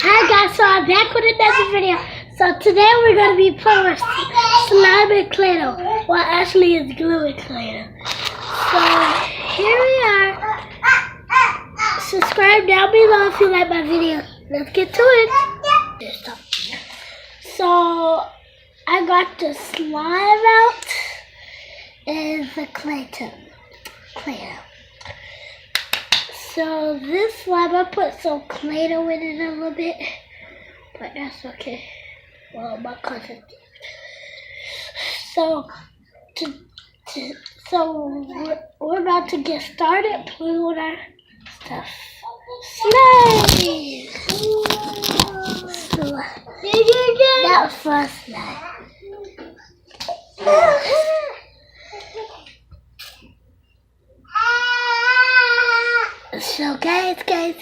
Hi guys, so I'm back with another video. So today we're going to be playing with slime and Play-Doh. Well, actually it's glue and Play-Doh. So here we are. Subscribe down below if you like my video. Let's get to it. So I got the slime out and the Play-Doh. So this slime, I put some Play-Doh in it a little bit, but that's okay. Well, my cousin did. So, we're about to get started playing with our stuff. Slime! That was fun slime. So guys, Ella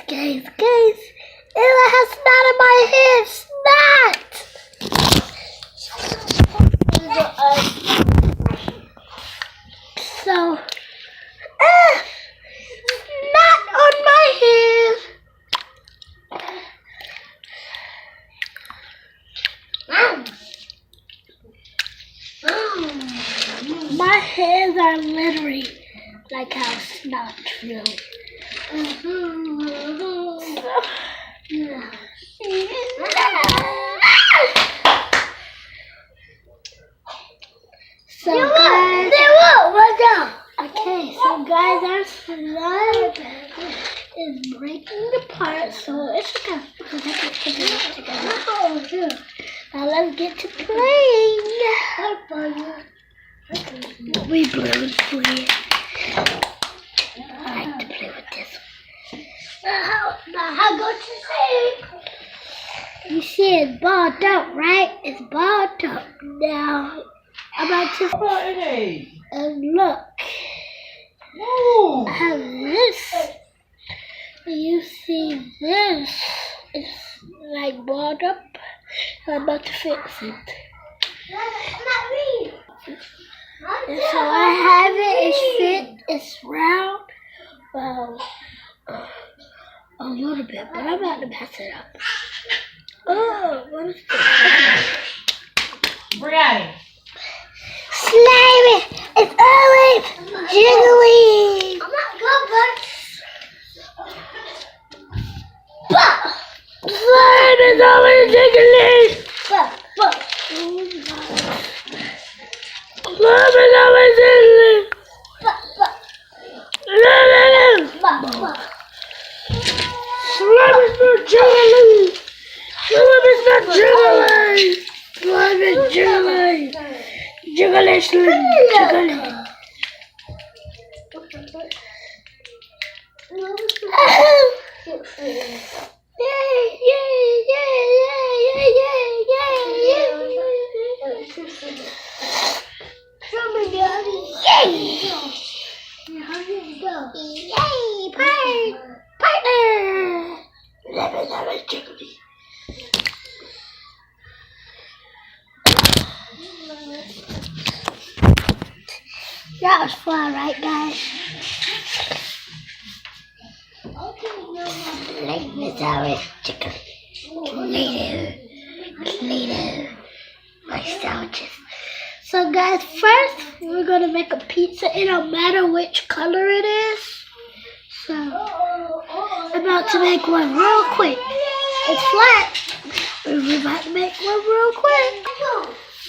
has snot in my hair, snot! So, snot on my hair! My hairs are literally like how snot really. So guys, our slime is breaking apart, so it's okay. Now let's get to playing. We blue play. I like to play with this one. Now how good you say? You see it's balled up, right? It's balled up. Now I'm about to and look. I have this. You see this? It's like balled up. I'm about to fix it. And so I have it. It's fit. It's round. Well, a little bit, but I'm about to mess it up. Oh, what is this? Brianna. Slimy! It's always jiggly! I'm not good, but... Slime is always jiggly! Slime is always jiggly! Slime is not jiggly! Slime is not jiggly! Slime is jiggly! Jiggly, slime, jiggly. Partner! Jiggly. That was fun, right, guys? Like this, always chicken. Play-Doh. My sandwiches. So, guys, first we're gonna make a pizza. It don't matter which color it is. So, I'm about to make one real quick. It's flat. We're about to make one real quick.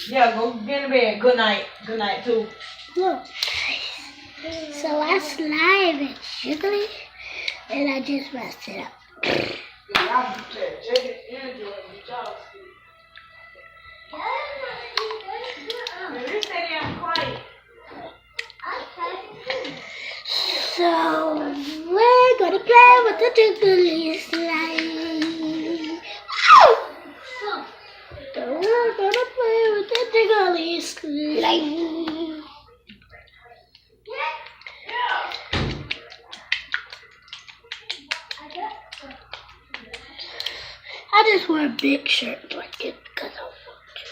Yeah, go get in bed. Good night. Good night, too. Look. So I slime it jiggly, and I just messed it up. So we're gonna play with the jiggly slime. So we're gonna play with the jiggly slime. I just wear a big shirt like it because I want to.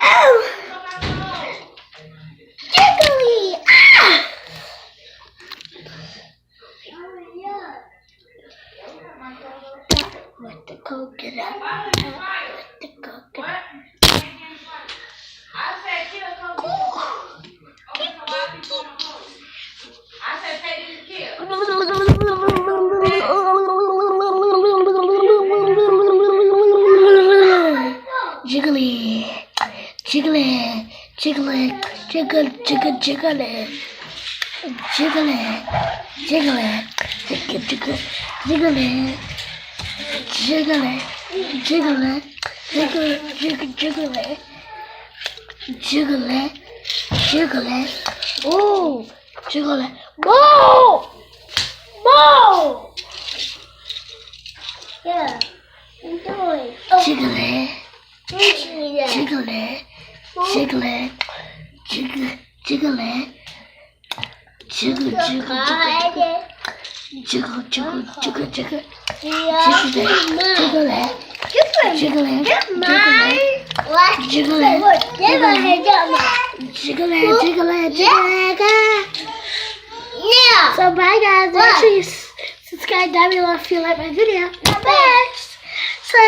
Oh! Jiggly! Ah! coconut. With the coconut. Jiggly, jiggly, jiggly, jiggle, jiggle, jiggle it. Jiggle it, jiggle it, jiggle, jiggle, jiggle it. Jiggle it, jiggle it, jiggle, jiggle, jiggle it. Jiggle it, jiggle it. Oh, jiggle it. Whoa! Whoa! Yeah, I'm doing. Jiggle it, jiggle it, jiggle it, jiggle, jiggle it. Jiggle, jiggle, jiggle, jiggle, jiggle, jiggle, jiggle, jiggle it, jiggle it, jiggle it, jiggle it, jiggle it. So bye guys, make sure you subscribe down below if you like my video. Bye. So